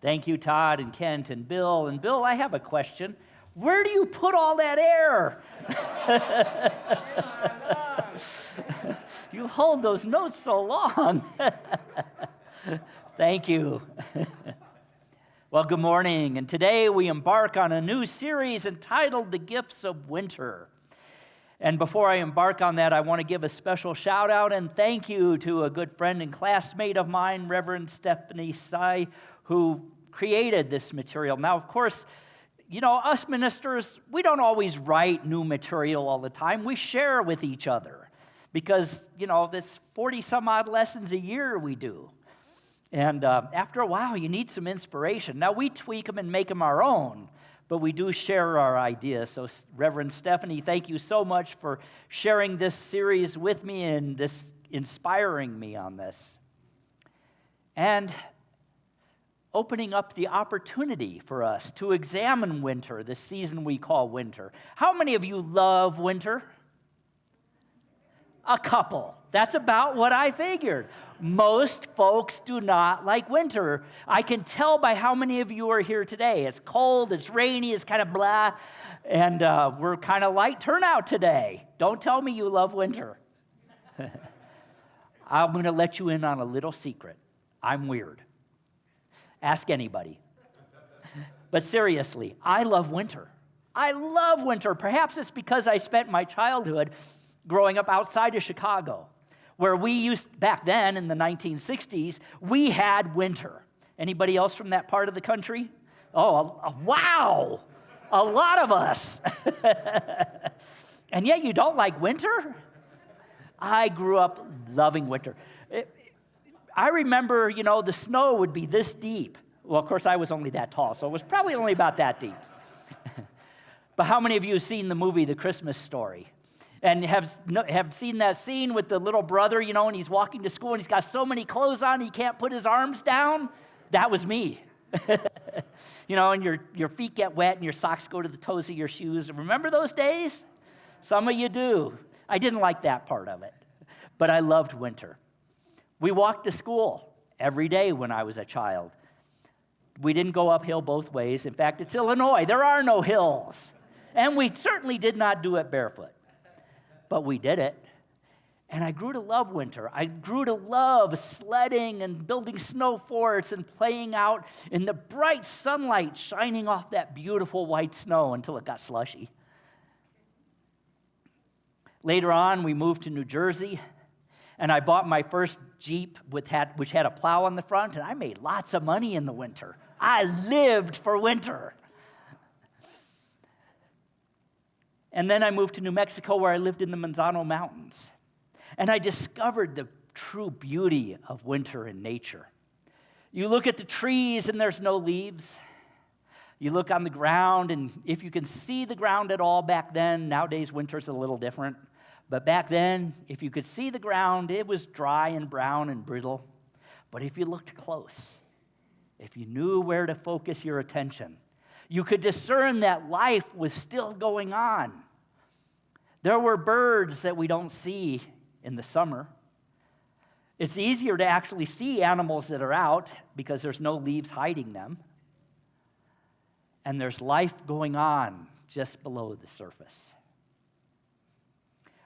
Thank you, Todd and Kent and Bill. And Bill, I have a question. Where do you put all that air? You hold those notes so long. Thank you. Well, good morning. And today we embark on a new series entitled The Gifts of Winter. And before I embark on that, I want to give a special shout out and thank you to a good friend and classmate of mine, Reverend Stephanie Sy, who created this material. Now, of course, you know, us ministers, we don't always write new material all the time. We share with each other because, you know, this 40-some-odd lessons a year we do. And after a while, you need some inspiration. Now, we tweak them and make them our own, but we do share our ideas. So, Reverend Stephanie, thank you so much for sharing this series with me and this inspiring me on this. And opening up the opportunity for us to examine winter, the season we call winter. How many of you love winter? A couple. That's about what I figured. Most folks do not like winter. I can tell by how many of you are here today. It's cold, it's rainy, it's kind of blah, and we're kind of light turnout today. Don't tell me you love winter. I'm going to let you in on a little secret. I'm weird. Ask anybody. But seriously, I love winter. I love winter. Perhaps it's because I spent my childhood growing up outside of Chicago, where we used, back then in the 1960s, we had winter. Anybody else from that part of the country? Oh, wow, a lot of us. And yet you don't like winter? I grew up loving winter. I remember, you know, the snow would be this deep. Well, of course, I was only that tall, so it was probably only about that deep. But how many of you have seen the movie The Christmas Story? And have seen that scene with the little brother, you know, and he's walking to school and he's got so many clothes on he can't put his arms down? That was me. You know, and your feet get wet and your socks go to the toes of your shoes. Remember those days? Some of you do. I didn't like that part of it, but I loved winter. We walked to school every day when I was a child. We didn't go uphill both ways. In fact, it's Illinois. There are no hills. And we certainly did not do it barefoot. But we did it. And I grew to love winter. I grew to love sledding and building snow forts and playing out in the bright sunlight shining off that beautiful white snow until it got slushy. Later on, we moved to New Jersey, and I bought my first Jeep which had a plow on the front, and I made lots of money in the winter. I lived for winter. And then I moved to New Mexico, where I lived in the Manzano Mountains. And I discovered the true beauty of winter in nature. You look at the trees, and there's no leaves. You look on the ground, and if you can see the ground at all back then, nowadays winter's a little different. But back then, if you could see the ground, it was dry and brown and brittle. But if you looked close, if you knew where to focus your attention, you could discern that life was still going on. There were birds that we don't see in the summer. It's easier to actually see animals that are out because there's no leaves hiding them. And there's life going on just below the surface.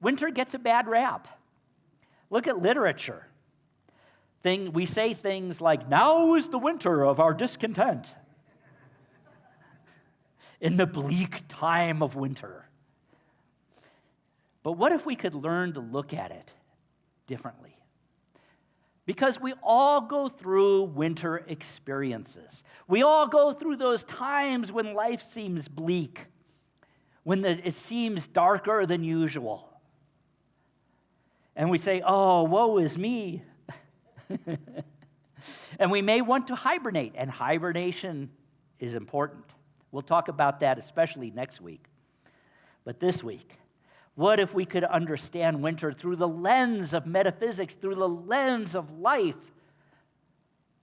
Winter gets a bad rap. Look at literature. We say things like, now is the winter of our discontent. In the bleak time of winter. But what if we could learn to look at it differently? Because we all go through winter experiences. We all go through those times when life seems bleak, when it seems darker than usual. And we say, oh, woe is me. And we may want to hibernate, and hibernation is important. We'll talk about that especially next week. But this week, what if we could understand winter through the lens of metaphysics, through the lens of life,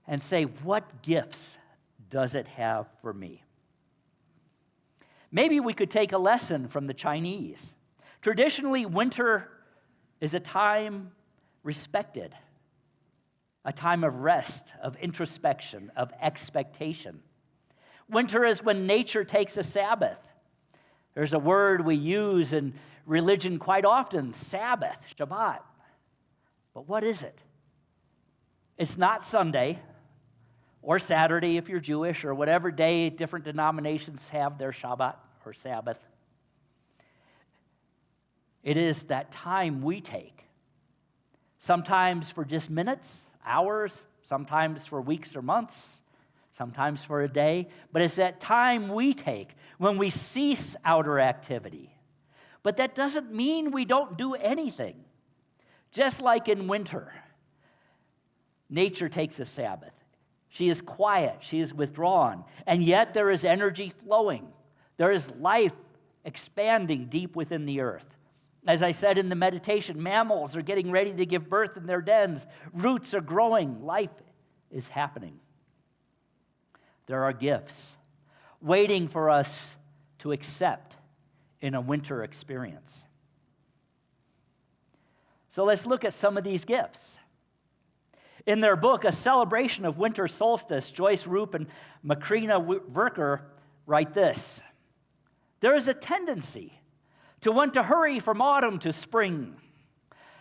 and say, what gifts does it have for me? Maybe we could take a lesson from the Chinese. Traditionally, winter is a time respected. a time of rest, of introspection, of expectation. Winter is when nature takes a Sabbath. There's a word we use in religion quite often, Sabbath, Shabbat. But what is it? It's not Sunday or Saturday if you're Jewish, or whatever day different denominations have their Shabbat or Sabbath. It is that time we take, sometimes for just minutes, hours, sometimes for weeks or months, sometimes for a day, but it's that time we take when we cease outer activity. But that doesn't mean we don't do anything. Just like in winter, nature takes a Sabbath. She is quiet, she is withdrawn, and yet there is energy flowing. There is life expanding deep within the earth. As I said in the meditation, mammals are getting ready to give birth in their dens. Roots are growing. Life is happening. There are gifts waiting for us to accept in a winter experience. So let's look at some of these gifts. In their book, A Celebration of Winter Solstice, Joyce Roop and Macrina Verker write this: there is a tendency to want to hurry from autumn to spring,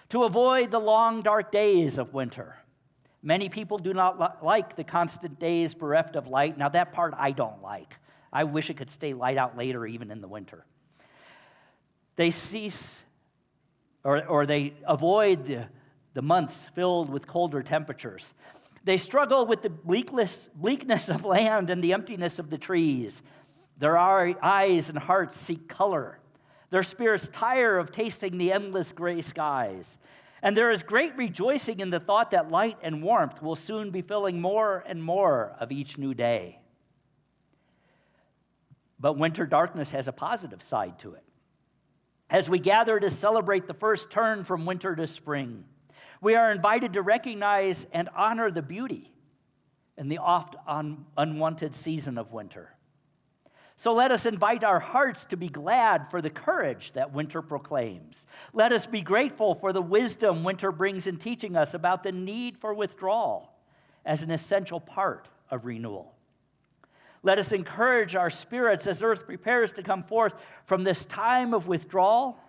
to avoid the long, dark days of winter. Many people do not like the constant days bereft of light. Now, that part I don't like. I wish it could stay light out later, even in the winter. They cease, or they avoid the months filled with colder temperatures. They struggle with the bleakness of land and the emptiness of the trees. Their eyes and hearts seek color. Their spirits tire of tasting the endless gray skies. And there is great rejoicing in the thought that light and warmth will soon be filling more and more of each new day. But winter darkness has a positive side to it. As we gather to celebrate the first turn from winter to spring, we are invited to recognize and honor the beauty in the oft unwanted season of winter. So let us invite our hearts to be glad for the courage that winter proclaims. Let us be grateful for the wisdom winter brings in teaching us about the need for withdrawal as an essential part of renewal. Let us encourage our spirits as earth prepares to come forth from this time of withdrawal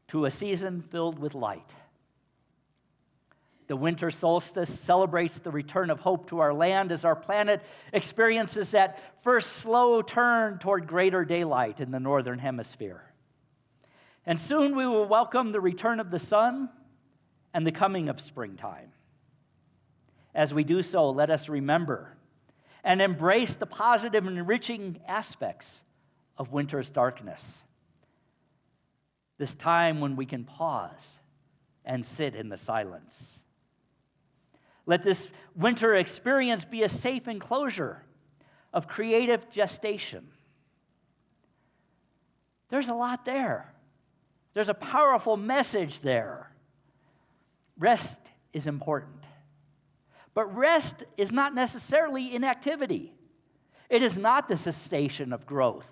to a season filled with light. The winter solstice celebrates the return of hope to our land as our planet experiences that first slow turn toward greater daylight in the northern hemisphere. And soon we will welcome the return of the sun and the coming of springtime. As we do so, let us remember and embrace the positive and enriching aspects of winter's darkness. This time when we can pause and sit in the silence. Let this winter experience be a safe enclosure of creative gestation. There's a lot there. There's a powerful message there. Rest is important. But rest is not necessarily inactivity. It is not the cessation of growth.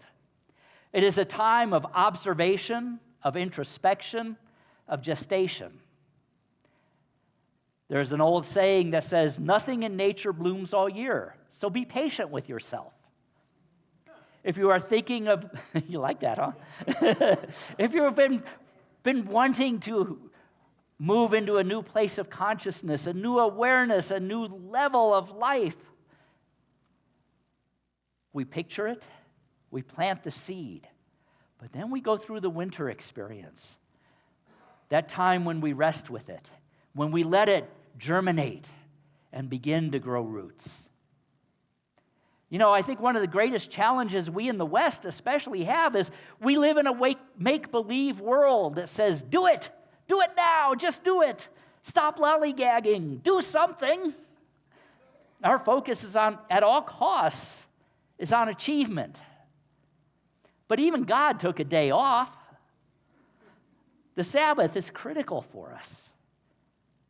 It is a time of observation, of introspection, of gestation. There's an old saying that says, nothing in nature blooms all year, so be patient with yourself. If you are thinking of, you like that, huh? If you've been wanting to move into a new place of consciousness, a new awareness, a new level of life, we picture it, we plant the seed, but then we go through the winter experience, that time when we rest with it, when we let it germinate and begin to grow roots. You know, I think one of the greatest challenges we in the West especially have is we live in a make-believe world that says, do it now, just do it. Stop lollygagging, do something. Our focus is on, at all costs, is on achievement. But even God took a day off. The Sabbath is critical for us.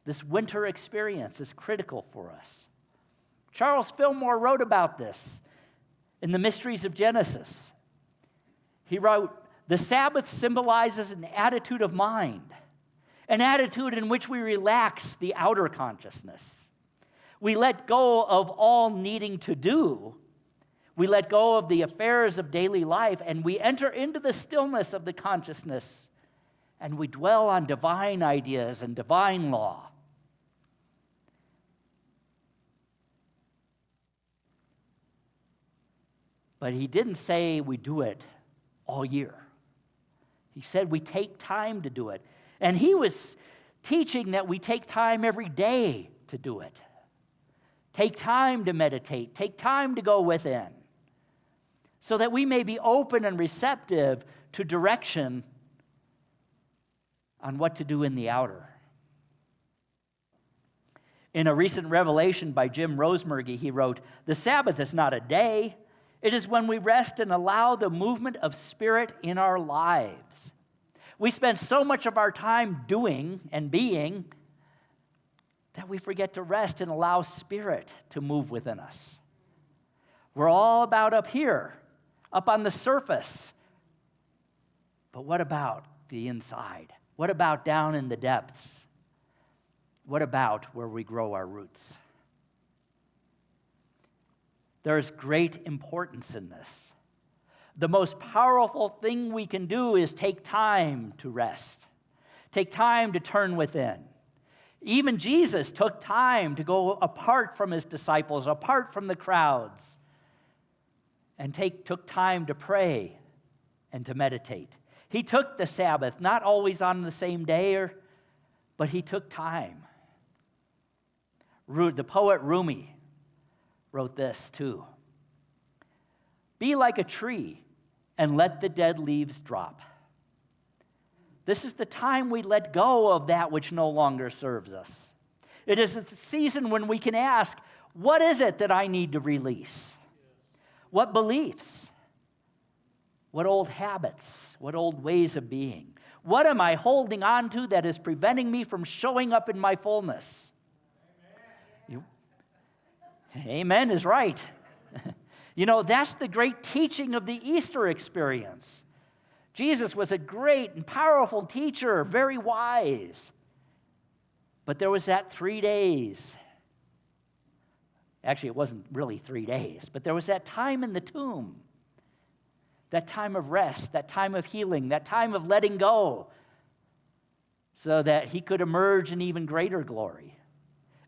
This winter experience is critical for us. Charles Fillmore wrote about this in The Mysteries of Genesis. He wrote, the Sabbath symbolizes an attitude of mind, an attitude in which we relax the outer consciousness. We let go of all needing to do. We let go of the affairs of daily life, and we enter into the stillness of the consciousness, and we dwell on divine ideas and divine law. But he didn't say we do it all year. He said we take time to do it. And he was teaching that we take time every day to do it. Take time to meditate. Take time to go within, so that we may be open and receptive to direction on what to do in the outer. In a recent revelation by Jim Rosemergy, he wrote, "The Sabbath is not a day. It is when we rest and allow the movement of spirit in our lives. We spend so much of our time doing and being that we forget to rest and allow spirit to move within us. We're all about up here, up on the surface. But what about the inside? What about down in the depths? What about where we grow our roots?" There's great importance in this. The most powerful thing we can do is take time to rest, take time to turn within. Even Jesus took time to go apart from his disciples, apart from the crowds, and took time to pray and to meditate. He took the Sabbath, not always on the same day, but he took time. The poet Rumi wrote this too: "Be like a tree and let the dead leaves drop." This is the time we let go of that which no longer serves us. It is a season when we can ask, what is it that I need to release? What beliefs? What old habits? What old ways of being? What am I holding on to that is preventing me from showing up in my fullness? Amen is right. That's the great teaching of the Easter experience. Jesus was a great and powerful teacher, very wise. But there was that 3 days. Actually, it wasn't really 3 days, but there was that time in the tomb, that time of rest, that time of healing, that time of letting go, so that he could emerge in even greater glory.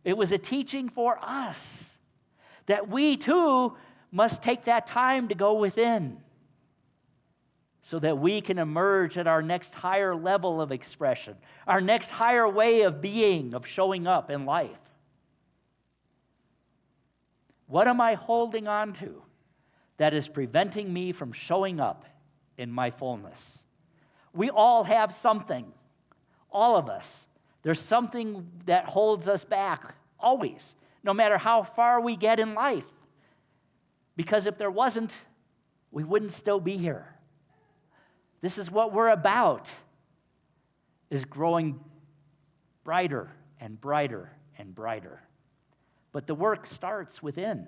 It was a teaching for us, that we too must take that time to go within, so that we can emerge at our next higher level of expression, our next higher way of being, of showing up in life. What am I holding on to that is preventing me from showing up in my fullness? We all have something, all of us. There's something that holds us back, always, no matter how far we get in life. Because if there wasn't, we wouldn't still be here. This is what we're about, is growing brighter and brighter and brighter. But the work starts within.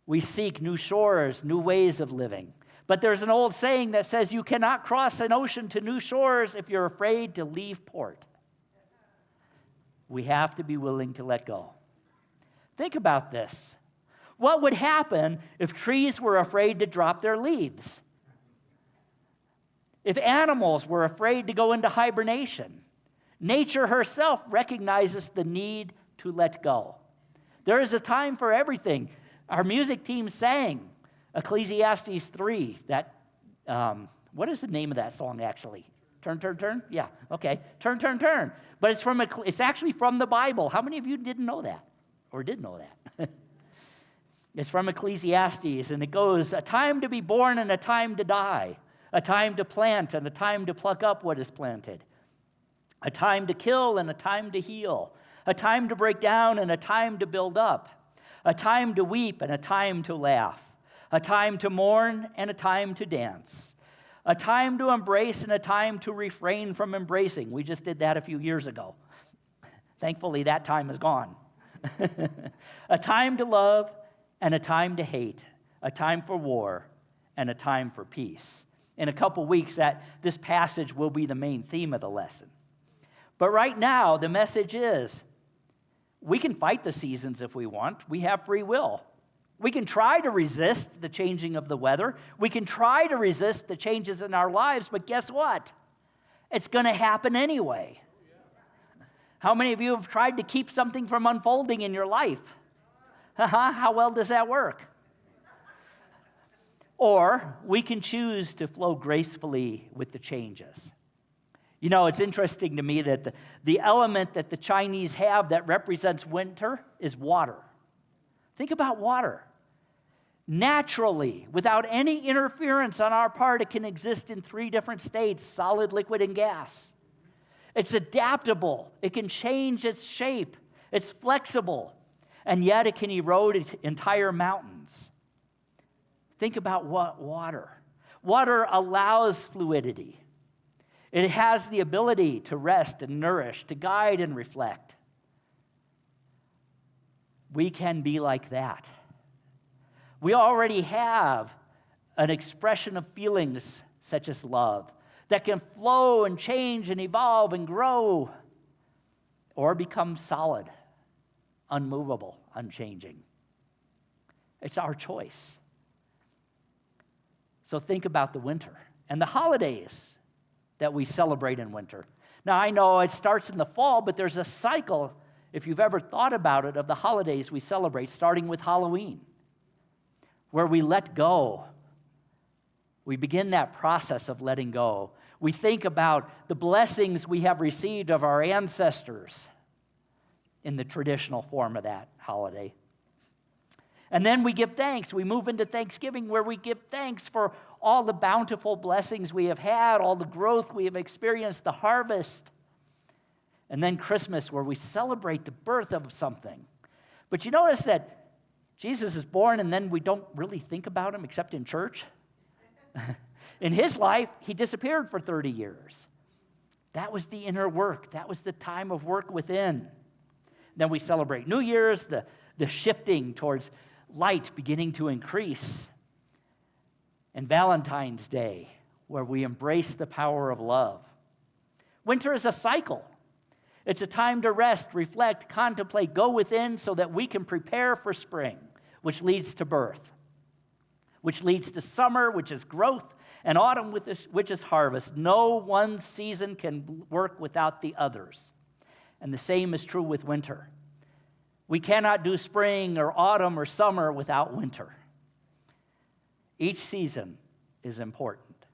We seek new shores, new ways of living. But there's an old saying that says you cannot cross an ocean to new shores if you're afraid to leave port. We have to be willing to let go. Think about this. What would happen if trees were afraid to drop their leaves? If animals were afraid to go into hibernation? Nature herself recognizes the need to let go. There is a time for everything. Our music team sang Ecclesiastes 3. What is the name of that song, actually? Turn, turn, turn? Yeah, okay. Turn, turn, turn. But it's actually from the Bible. How many of you didn't know that? Or did know that? It's from Ecclesiastes, and it goes, "A time to be born and a time to die. A time to plant and a time to pluck up what is planted. A time to kill and a time to heal. A time to break down and a time to build up. A time to weep and a time to laugh. A time to mourn and a time to dance. A time to embrace and a time to refrain from embracing." We just did that a few years ago. Thankfully, that time is gone. "A time to love and a time to hate. A time for war and a time for peace. in a couple weeks that this passage will be the main theme of the lesson. But right now, the message is, we can fight the seasons if we want. We have free will. We can try to resist the changing of the weather. We can try to resist the changes in our lives, but guess what? It's going to happen anyway. How many of you have tried to keep something from unfolding in your life? How well does that work? Or we can choose to flow gracefully with the changes. You know, it's interesting to me that the element that the Chinese have that represents winter is water. Think about water. Naturally, without any interference on our part, it can exist in 3 different states, solid, liquid, and gas. It's adaptable. It can change its shape. It's flexible. And yet it can erode entire mountains. Think about what water. Water allows fluidity. It has the ability to rest and nourish, to guide and reflect. We can be like that. We already have an expression of feelings such as love that can flow and change and evolve and grow or become solid, unmovable, unchanging. It's our choice. So think about the winter and the holidays that we celebrate in winter. Now, I know it starts in the fall, but there's a cycle, if you've ever thought about it, of the holidays we celebrate, starting with Halloween, where we let go. We begin that process of letting go. We think about the blessings we have received of our ancestors in the traditional form of that holiday. And then we give thanks. We move into Thanksgiving, where we give thanks for all the bountiful blessings we have had, all the growth we have experienced, the harvest. And then Christmas, where we celebrate the birth of something. But you notice that Jesus is born, and then we don't really think about him except in church. In his life, he disappeared for 30 years. That was the inner work. That was the time of work within. Then we celebrate New Year's, the shifting towards light beginning to increase. And Valentine's Day, where we embrace the power of love. Winter is a cycle. It's a time to rest, reflect, contemplate, go within so that we can prepare for spring, which leads to birth, which leads to summer, which is growth, and autumn, which is harvest. No one season can work without the others. And the same is true with winter. We cannot do spring or autumn or summer without winter. Each season is important,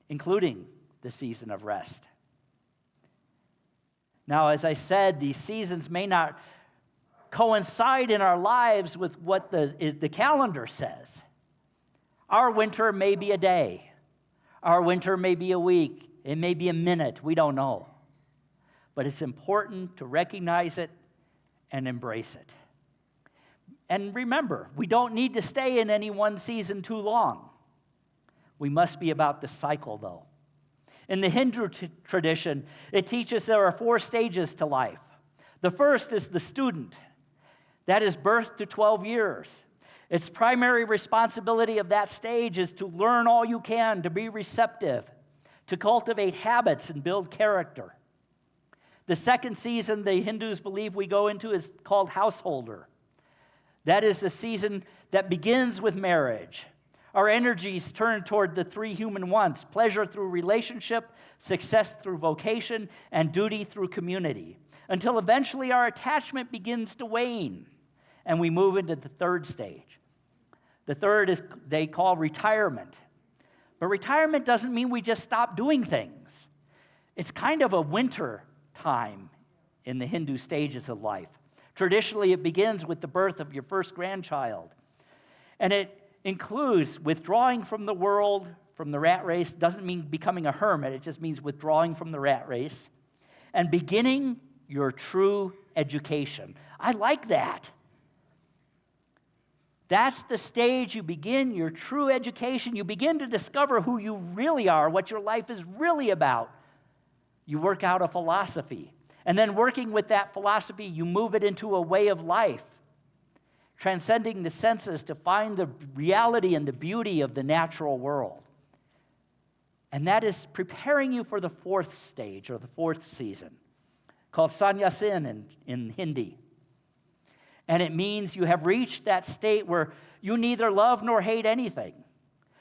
including the season of rest. Now, as I said, these seasons may not coincide in our lives with what the calendar says. Our winter may be a day. Our winter may be a week. It may be a minute. We don't know. But it's important to recognize it and embrace it. And remember, we don't need to stay in any one season too long. We must be about the cycle, though. In the Hindu tradition, it teaches there are 4 stages to life. The first is the student. That is birth to 12 years. Its primary responsibility of that stage is to learn all you can, to be receptive, to cultivate habits and build character. The second season the Hindus believe we go into is called householder. That is the season that begins with marriage. Our energies turn toward the 3 human wants: pleasure through relationship, success through vocation, and duty through community, until eventually our attachment begins to wane, and we move into the third stage. The third is they call retirement. But retirement doesn't mean we just stop doing things. It's kind of a winter time in the Hindu stages of life. Traditionally, it begins with the birth of your first grandchild. And it includes withdrawing from the world, from the rat race. Doesn't mean becoming a hermit. It just means withdrawing from the rat race and beginning your true education. I like that. That's the stage you begin your true education. You begin to discover who you really are, what your life is really about. You work out a philosophy. And then working with that philosophy, you move it into a way of life, transcending the senses to find the reality and the beauty of the natural world. And that is preparing you for the fourth stage or the fourth season, called Sannyasin in Hindi. And it means you have reached that state where you neither love nor hate anything,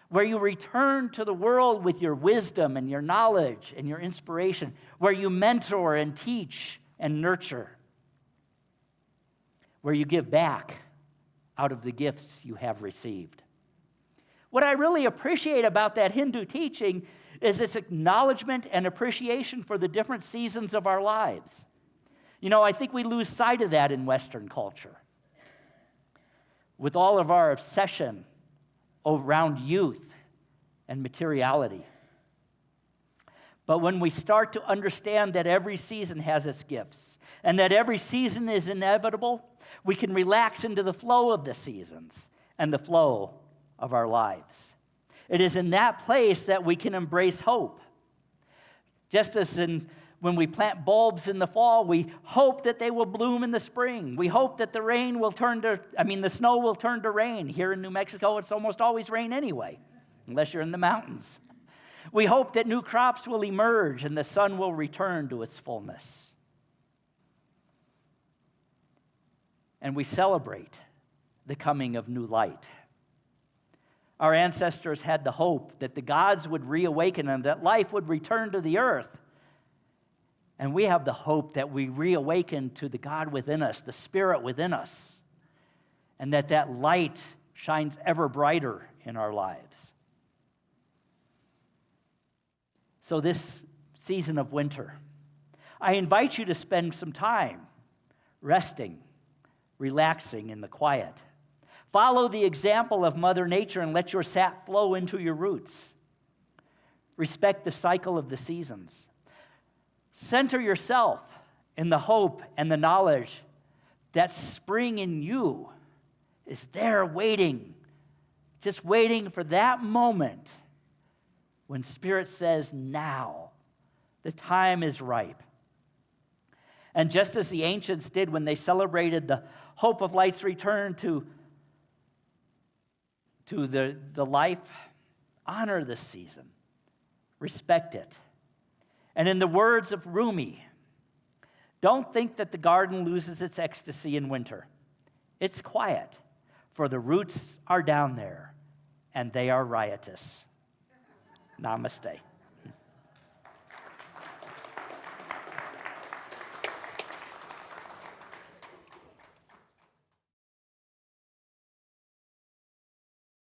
where you return to the world with your wisdom and your knowledge and your inspiration, where you mentor and teach and nurture, where you give back out of the gifts you have received. What I really appreciate about that Hindu teaching is its acknowledgement and appreciation for the different seasons of our lives. You know, I think we lose sight of that in Western culture. With all of our obsession around youth and materiality. But when we start to understand that every season has its gifts and that every season is inevitable, we can relax into the flow of the seasons and the flow of our lives. It is in that place that we can embrace hope. Just as when we plant bulbs in the fall, we hope that they will bloom in the spring. We hope that the snow will turn to rain. Here in New Mexico, it's almost always rain anyway, unless you're in the mountains. We hope that new crops will emerge and the sun will return to its fullness. And we celebrate the coming of new light. Our ancestors had the hope that the gods would reawaken and that life would return to the earth. And we have the hope that we reawaken to the God within us, the Spirit within us, and that light shines ever brighter in our lives. So this season of winter, I invite you to spend some time resting, relaxing in the quiet. Follow the example of Mother Nature and let your sap flow into your roots. Respect the cycle of the seasons. Center yourself in the hope and the knowledge that spring in you is there waiting, just waiting for that moment when Spirit says, now, the time is ripe. And just as the ancients did when they celebrated the hope of light's return to the life, honor this season, respect it. And in the words of Rumi, don't think that the garden loses its ecstasy in winter. It's quiet, for the roots are down there, and they are riotous. Namaste.